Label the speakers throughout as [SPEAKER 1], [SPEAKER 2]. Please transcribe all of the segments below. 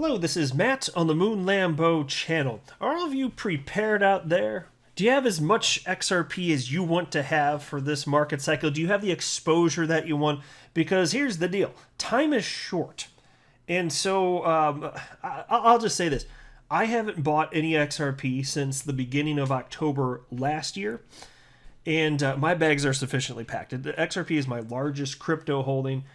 [SPEAKER 1] Hello, this is Matt on the Moon Lambo channel. Are all of you prepared out there? Do you have as much XRP as you want to have for this market cycle? Do you have the exposure that you want? Because here's the deal. Time is short. And so I'll just say this. I haven't bought any XRP since the beginning of October last year. And my bags are sufficiently packed. The XRP is my largest crypto holding.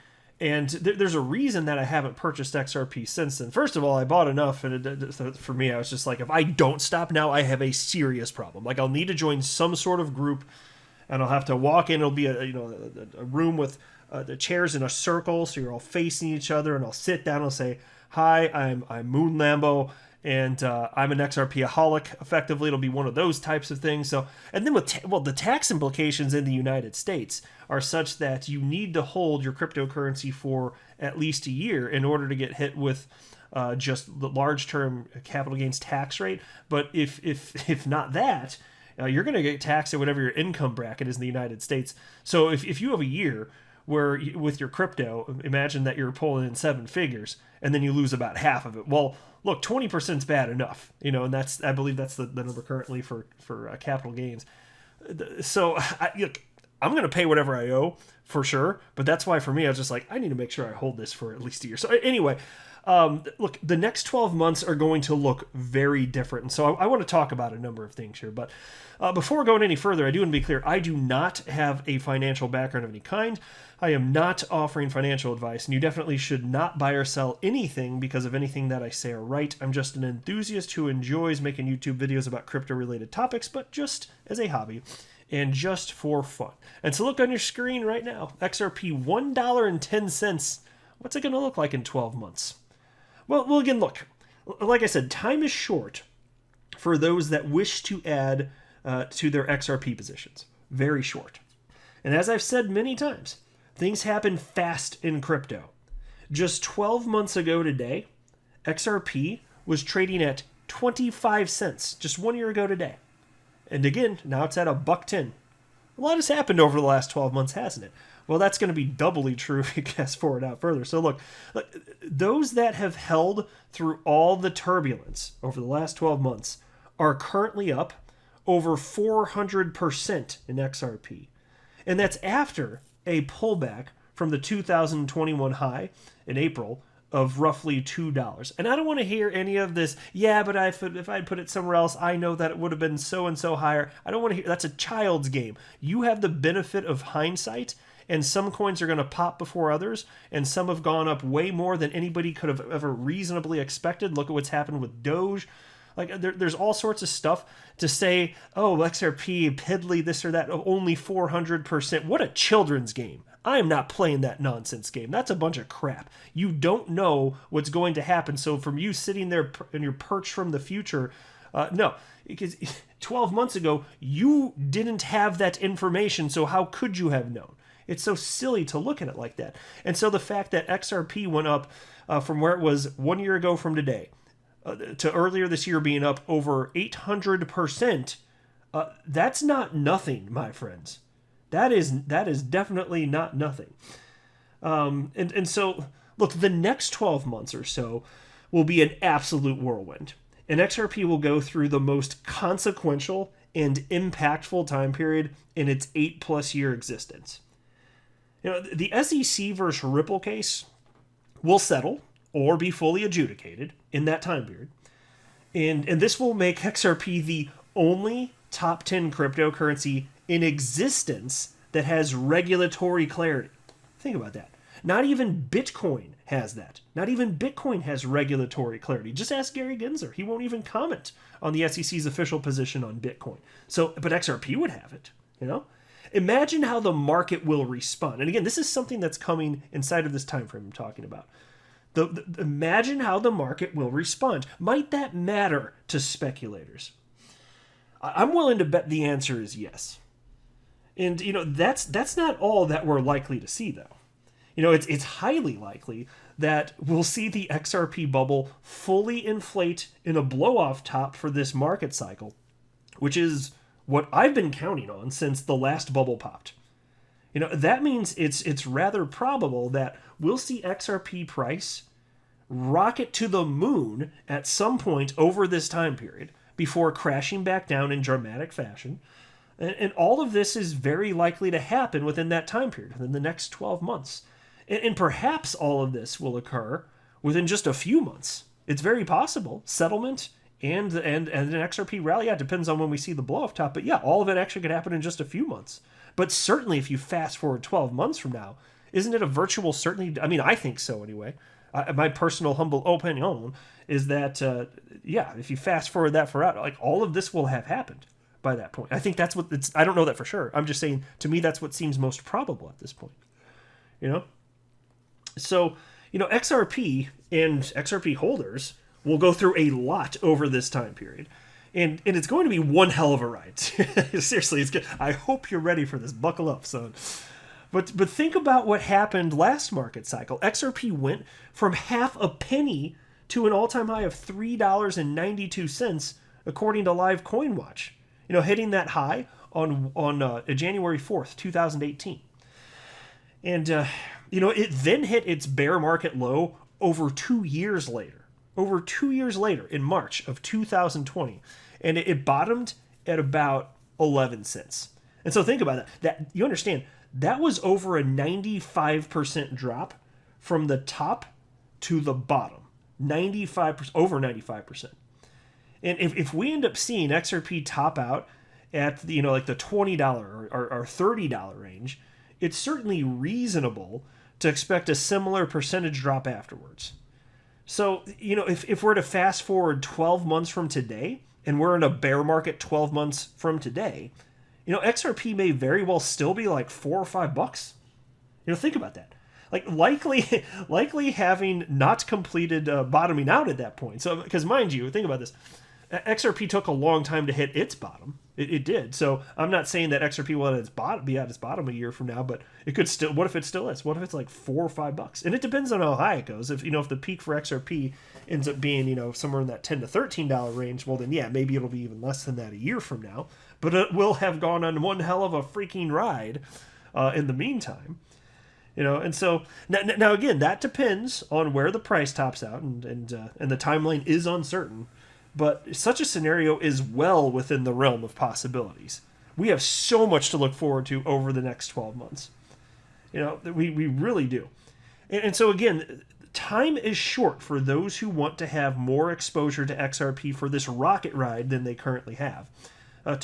[SPEAKER 1] And there's a reason that I haven't purchased XRP since then. First of all, I bought enough, and for me, I was just like, if I don't stop now, I have a serious problem. Like, I'll need to join some sort of group, and I'll have to walk in. It'll be a room with the chairs in a circle, so you're all facing each other, and I'll sit down and I'll say, "Hi, I'm Moon Lambo, and I'm an XRP-aholic." Effectively, it'll be one of those types of things. So, and then the tax implications in the United States are such that you need to hold your cryptocurrency for at least a year in order to get hit with just the large-term capital gains tax rate. But if not that, you're going to get taxed at whatever your income bracket is in the United States. So if you have a year where with your crypto, imagine that you're pulling in seven figures and then you lose about half of it. Well, look, 20% is bad enough, and I believe that's the number currently for capital gains. So I'm going to pay whatever I owe for sure, but that's why for me, I was just like, I need to make sure I hold this for at least a year. So anyway, look, the next 12 months are going to look very different. And so I want to talk about a number of things here. But before going any further, I do want to be clear. I do not have a financial background of any kind. I am not offering financial advice, and you definitely should not buy or sell anything because of anything that I say or write. I'm just an enthusiast who enjoys making YouTube videos about crypto-related topics, but just as a hobby and just for fun. And so look on your screen right now, XRP $1.10. What's it going to look like in 12 months? Well, again, look, like I said, time is short for those that wish to add to their XRP positions. Very short. And as I've said many times, things happen fast in crypto. Just 12 months ago today, XRP was trading at 25 cents, just 1 year ago today. And again, now it's at $1.10. A lot has happened over the last 12 months, hasn't it? Well, that's going to be doubly true if you fast forward out further. So look, those that have held through all the turbulence over the last 12 months are currently up over 400% in XRP. And that's after a pullback from the 2021 high in April of roughly $2. And I don't want to hear any of this, yeah, but if I'd put it somewhere else, I know that it would have been so-and-so higher. I don't want to hear, that's a child's game. You have the benefit of hindsight, and some coins are going to pop before others, and some have gone up way more than anybody could have ever reasonably expected. Look at what's happened with Doge. Like, there's all sorts of stuff to say, oh, XRP, piddly, this or that, only 400%. What a children's game. I am not playing that nonsense game. That's a bunch of crap. You don't know what's going to happen. So from you sitting there in your perch from the future, no. Because 12 months ago, you didn't have that information, so how could you have known? It's so silly to look at it like that. And so the fact that XRP went up from where it was 1 year ago from today, to earlier this year being up over 800%, that's not nothing, my friends. That is definitely not nothing. And so, look, the next 12 months or so will be an absolute whirlwind. And XRP will go through the most consequential and impactful time period in its 8+ year existence. The SEC versus Ripple case will settle or be fully adjudicated in that time period. And this will make XRP the only top 10 cryptocurrency in existence that has regulatory clarity. Think about that. Not even Bitcoin has that. Not even Bitcoin has regulatory clarity. Just ask Gary Gensler. He won't even comment on the SEC's official position on Bitcoin. But XRP would have it, Imagine how the market will respond. And again, this is something that's coming inside of this time frame I'm talking about. Imagine how the market will respond. Might that matter to speculators? I'm willing to bet the answer is yes. And, that's not all that we're likely to see, though. It's highly likely that we'll see the XRP bubble fully inflate in a blow-off top for this market cycle, which is what I've been counting on since the last bubble popped. That means it's rather probable that we'll see XRP price rocket to the moon at some point over this time period before crashing back down in dramatic fashion. And all of this is very likely to happen within that time period, within the next 12 months. And perhaps all of this will occur within just a few months. It's very possible. Settlement and an XRP rally, yeah, it depends on when we see the blow off top. But yeah, all of it actually could happen in just a few months. But certainly if you fast forward 12 months from now, isn't it a virtual certainty? I mean, I think so anyway. My personal humble opinion is that, if you fast forward that far out, like all of this will have happened by that point. I think that's what it's, I don't know that for sure. I'm just saying, to me, that's what seems most probable at this point, So, XRP and XRP holders will go through a lot over this time period. And it's going to be one hell of a ride. Seriously, it's good. I hope you're ready for this. Buckle up, son. But think about what happened last market cycle. XRP went from half a penny to an all-time high of $3.92, according to Live Coin Watch. Hitting that high on January 4th, 2018. And, it then hit its bear market low over 2 years later. Over 2 years later, in March of 2020. And it bottomed at about 11 cents. And so think about that. You understand, that was over a 95% drop from the top to the bottom. 95%, over 95%. And if we end up seeing XRP top out at the, like the $20 or $30 range, it's certainly reasonable to expect a similar percentage drop afterwards. So, if we're to fast forward 12 months from today, and we're in a bear market 12 months from today, XRP may very well still be like $4 or $5. Think about that. Like likely having not completed bottoming out at that point. So, because mind you, think about this. XRP took a long time to hit its bottom. It did. So I'm not saying that XRP will be at its bottom a year from now, but it could still. What if it still is? What if it's like $4 or $5? And it depends on how high it goes. If the peak for XRP ends up being somewhere in that $10 to $13 range, well then yeah, maybe it'll be even less than that a year from now. But it will have gone on one hell of a freaking ride in the meantime. And so now again, that depends on where the price tops out, and the timeline is uncertain. But such a scenario is well within the realm of possibilities. We have so much to look forward to over the next 12 months. We really do. And so again, time is short for those who want to have more exposure to XRP for this rocket ride than they currently have.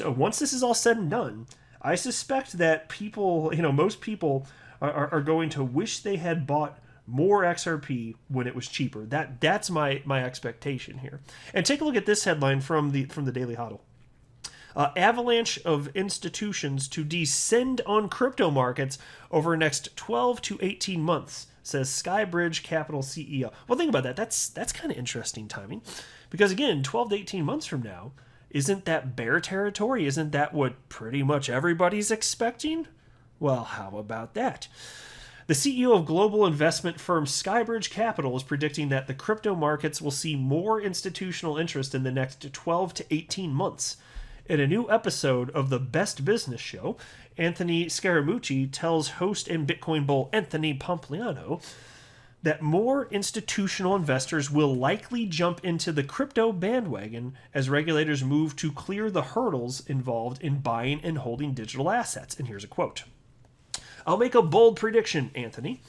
[SPEAKER 1] Once this is all said and done, I suspect that people, most people are going to wish they had bought more XRP when it was cheaper. That's my expectation here. And take a look at this headline from the Daily Hodl. Avalanche of institutions to descend on crypto markets over the next 12 to 18 months, says Skybridge Capital CEO. Well, think about that. That's kind of interesting timing, because again, 12 to 18 months from now, isn't that bear territory? Isn't that what pretty much everybody's expecting? Well, how about that? The CEO of global investment firm Skybridge Capital is predicting that the crypto markets will see more institutional interest in the next 12 to 18 months. In a new episode of the Best Business Show, Anthony Scaramucci tells host and Bitcoin bull Anthony Pompliano that more institutional investors will likely jump into the crypto bandwagon as regulators move to clear the hurdles involved in buying and holding digital assets. And here's a quote. I'll make a bold prediction, Anthony.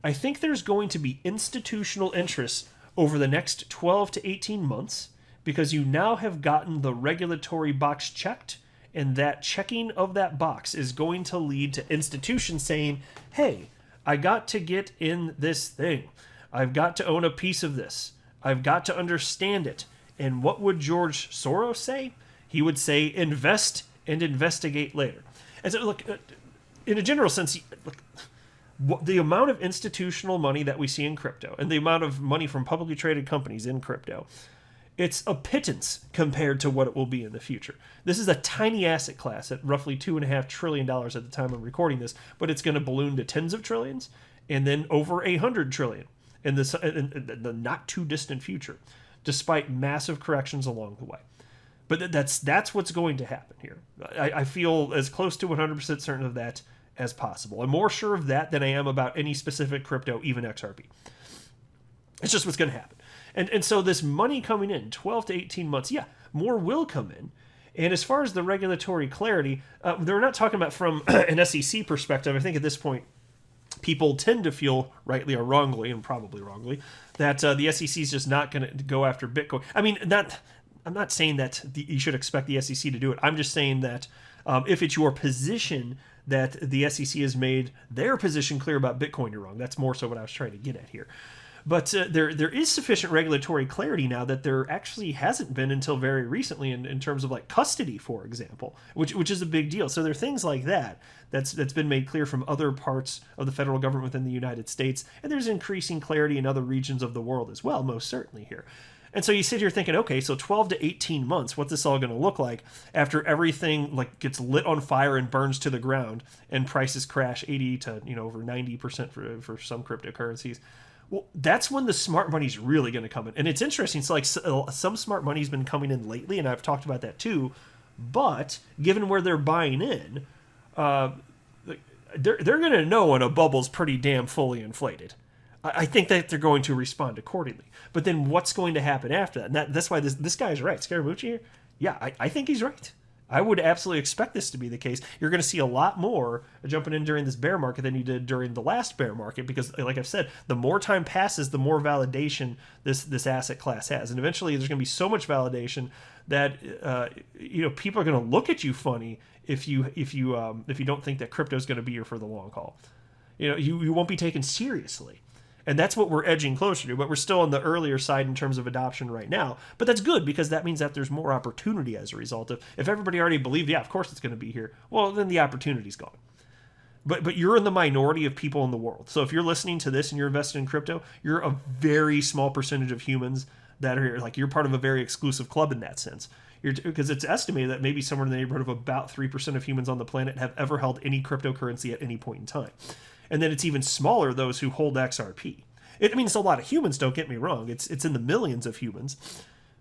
[SPEAKER 1] I think there's going to be institutional interest over the next 12 to 18 months because you now have gotten the regulatory box checked, and that checking of that box is going to lead to institutions saying, hey, I got to get in this thing. I've got to own a piece of this. I've got to understand it. And what would George Soros say? He would say, invest and investigate later. And so, look, in a general sense, look, the amount of institutional money that we see in crypto and the amount of money from publicly traded companies in crypto, it's a pittance compared to what it will be in the future. This is a tiny asset class at roughly $2.5 trillion at the time I'm recording this, but it's going to balloon to tens of trillions and then over 100 trillion in the not too distant future, despite massive corrections along the way. But that's what's going to happen here. I feel as close to 100% certain of that as possible. I'm more sure of that than I am about any specific crypto, even XRP. It's just what's going to happen. And so this money coming in, 12 to 18 months, yeah, more will come in. And as far as the regulatory clarity, they're not talking about from an SEC perspective. I think at this point, people tend to feel, rightly or wrongly, and probably wrongly, that the SEC is just not going to go after Bitcoin. I mean, I'm not saying that you should expect the SEC to do it. I'm just saying that if it's your position that the SEC has made their position clear about Bitcoin, you're wrong. That's more so what I was trying to get at here. But there is sufficient regulatory clarity now that there actually hasn't been until very recently in terms of like custody, for example, which is a big deal. So there are things like that's been made clear from other parts of the federal government within the United States, and there's increasing clarity in other regions of the world as well, most certainly here. And so you sit here thinking, okay, so 12 to 18 months, what's this all going to look like after everything like gets lit on fire and burns to the ground and prices crash 80 to over 90% for some cryptocurrencies? Well, that's when the smart money's really going to come in. And it's interesting. So like some smart money's been coming in lately, and I've talked about that too. But given where they're buying in, they're going to know when a bubble's pretty damn fully inflated. I think that they're going to respond accordingly. But then what's going to happen after that? And that's why this guy's right. Scaramucci here? Yeah, I think he's right. I would absolutely expect this to be the case. You're going to see a lot more jumping in during this bear market than you did during the last bear market because, like I've said, the more time passes, the more validation this asset class has. And eventually there's going to be so much validation that people are going to look at you funny if you don't think that crypto is going to be here for the long haul. You won't be taken seriously. And that's what we're edging closer to, but we're still on the earlier side in terms of adoption right now. But that's good because that means that there's more opportunity as a result of, if everybody already believed, yeah, of course it's going to be here, well, then the opportunity's gone. But you're in the minority of people in the world. So if you're listening to this and you're invested in crypto, you're a very small percentage of humans that are here. Like you're part of a very exclusive club in that sense. Because it's estimated that maybe somewhere in the neighborhood of about 3% of humans on the planet have ever held any cryptocurrency at any point in time. And then it's even smaller those who hold XRP. It's a lot of humans, don't get me wrong. It's in the millions of humans.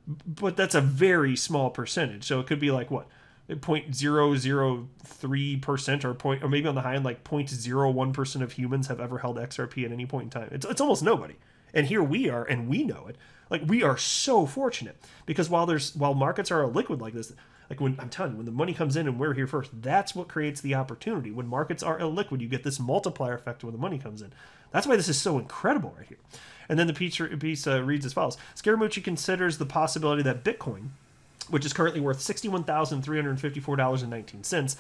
[SPEAKER 1] But that's a very small percentage. So it could be like, what, 0.003% or maybe on the high end, like 0.01% of humans have ever held XRP at any point in time. It's almost nobody. And here we are, and we know it. Like, we are so fortunate. Because while markets are illiquid like this, like when I'm telling you, when the money comes in and we're here first, that's what creates the opportunity. When markets are illiquid, you get this multiplier effect when the money comes in. That's why this is so incredible right here. And then the piece reads as follows. Scaramucci considers the possibility that Bitcoin, which is currently worth $61,354.19,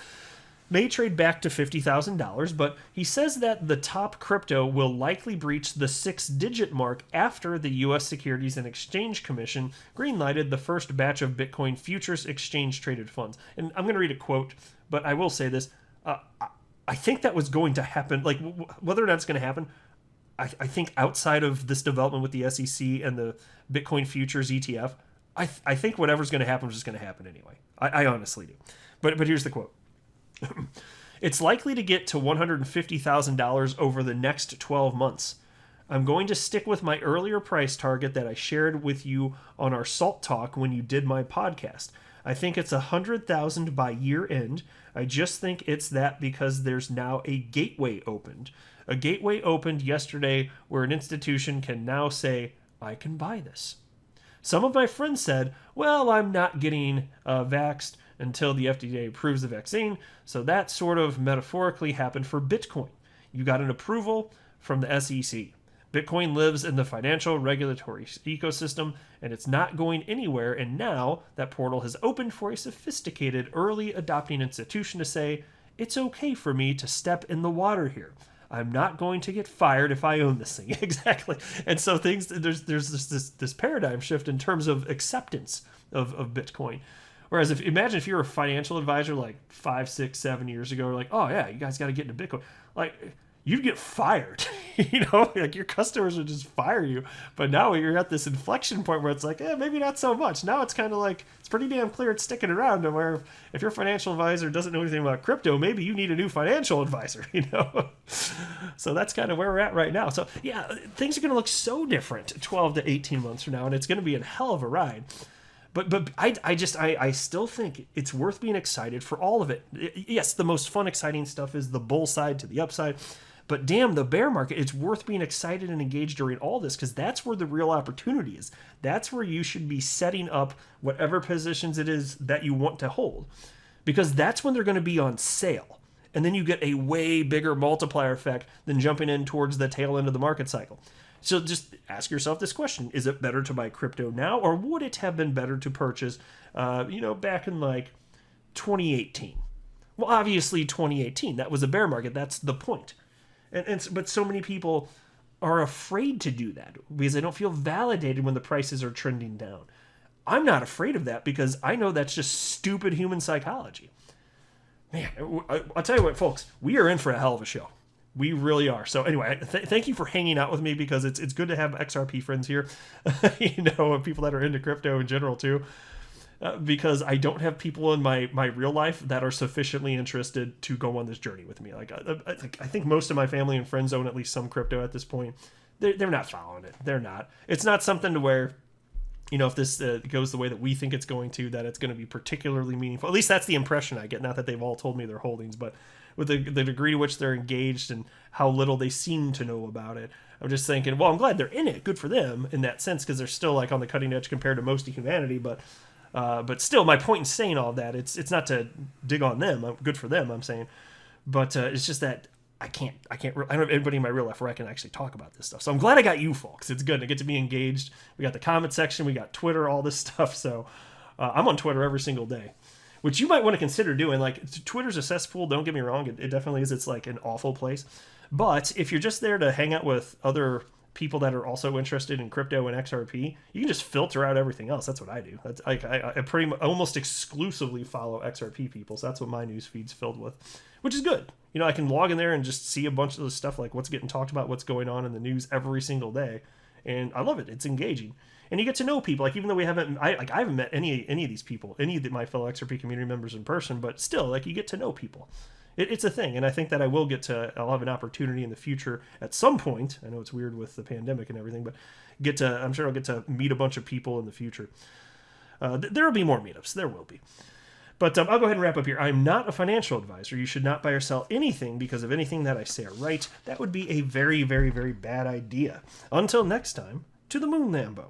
[SPEAKER 1] may trade back to $50,000, but he says that the top crypto will likely breach the 6-digit mark after the U.S. Securities and Exchange Commission greenlighted the first batch of Bitcoin futures exchange-traded funds. And I'm going to read a quote, but I will say this. I think that was going to happen. Like, whether or not it's going to happen, I think outside of this development with the SEC and the Bitcoin futures ETF, I think whatever's going to happen is just going to happen anyway. I honestly do. But here's the quote. It's likely to get to $150,000 over the next 12 months. I'm going to stick with my earlier price target that I shared with you on our Salt Talk when you did my podcast. I think it's 100,000 by year end. I just think it's that because there's now a gateway opened. A gateway opened yesterday where an institution can now say, I can buy this. Some of my friends said, well, I'm not getting vaxxed until the FDA approves the vaccine. So that sort of metaphorically happened for Bitcoin. You got an approval from the SEC. Bitcoin lives in the financial regulatory ecosystem, and it's not going anywhere. And now that portal has opened for a sophisticated early adopting institution to say, it's okay for me to step in the water here. I'm not going to get fired if I own this thing. Exactly. And so there's this paradigm shift in terms of acceptance of Bitcoin. Whereas imagine if you're a financial advisor like 5, 6, 7 years ago, like, oh yeah, you guys got to get into Bitcoin. Like, you'd get fired, like your customers would just fire you. But now you're at this inflection point where it's like, maybe not so much. Now it's kind of like, it's pretty damn clear it's sticking around to where if your financial advisor doesn't know anything about crypto, maybe you need a new financial advisor, So that's kind of where we're at right now. So yeah, things are going to look so different 12 to 18 months from now, and it's going to be a hell of a ride. But I still think it's worth being excited for all of it. Yes, the most fun, exciting stuff is the bull side to the upside. But damn, the bear market, it's worth being excited and engaged during all this, because that's where the real opportunity is. That's where you should be setting up whatever positions it is that you want to hold, because that's when they're going to be on sale. And then you get a way bigger multiplier effect than jumping in towards the tail end of the market cycle. So just ask yourself this question: is it better to buy crypto now, or would it have been better to purchase, back in like 2018? Well, obviously 2018, that was a bear market. That's the point. But so many people are afraid to do that because they don't feel validated when the prices are trending down. I'm not afraid of that because I know that's just stupid human psychology. Man, I'll tell you what, folks, we are in for a hell of a show. We really are. So anyway, thank you for hanging out with me, because it's good to have XRP friends here, people that are into crypto in general too, because I don't have people in my real life that are sufficiently interested to go on this journey with me. Like I think most of my family and friends own at least some crypto at this point. They're not following it. They're not. It's not something to where, if this goes the way that we think it's going to, that it's going to be particularly meaningful. At least that's the impression I get. Not that they've all told me their holdings, but with the degree to which they're engaged and how little they seem to know about it, I'm just thinking, well, I'm glad they're in it. Good for them in that sense, because they're still like on the cutting edge compared to most of humanity. But still, my point in saying all of that, it's not to dig on them. Good for them, I'm saying. But it's just that I don't have anybody in my real life where I can actually talk about this stuff. So I'm glad I got you folks. It's good. I get to be engaged. We got the comment section. We got Twitter, all this stuff. So I'm on Twitter every single day, which you might want to consider doing. Like, Twitter's a cesspool. Don't get me wrong. It definitely is. It's like an awful place. But if you're just there to hang out with other people that are also interested in crypto and XRP, you can just filter out everything else. That's what I do. That's I pretty much almost exclusively follow XRP people. So that's what my news feed's filled with, which is good. I can log in there and just see a bunch of the stuff, like what's getting talked about, what's going on in the news every single day. And I love it. It's engaging. And you get to know people. Like, even though I haven't met any of these people, any of my fellow XRP community members in person, but still, like, you get to know people. It's a thing. And I think that I'll have an opportunity in the future at some point. I know it's weird with the pandemic and everything, but I'm sure I'll get to meet a bunch of people in the future. There will be more meetups. There will be. But I'll go ahead and wrap up here. I'm not a financial advisor. You should not buy or sell anything because of anything that I say or write. That would be a very, very, very bad idea. Until next time, to the moon, Lambo.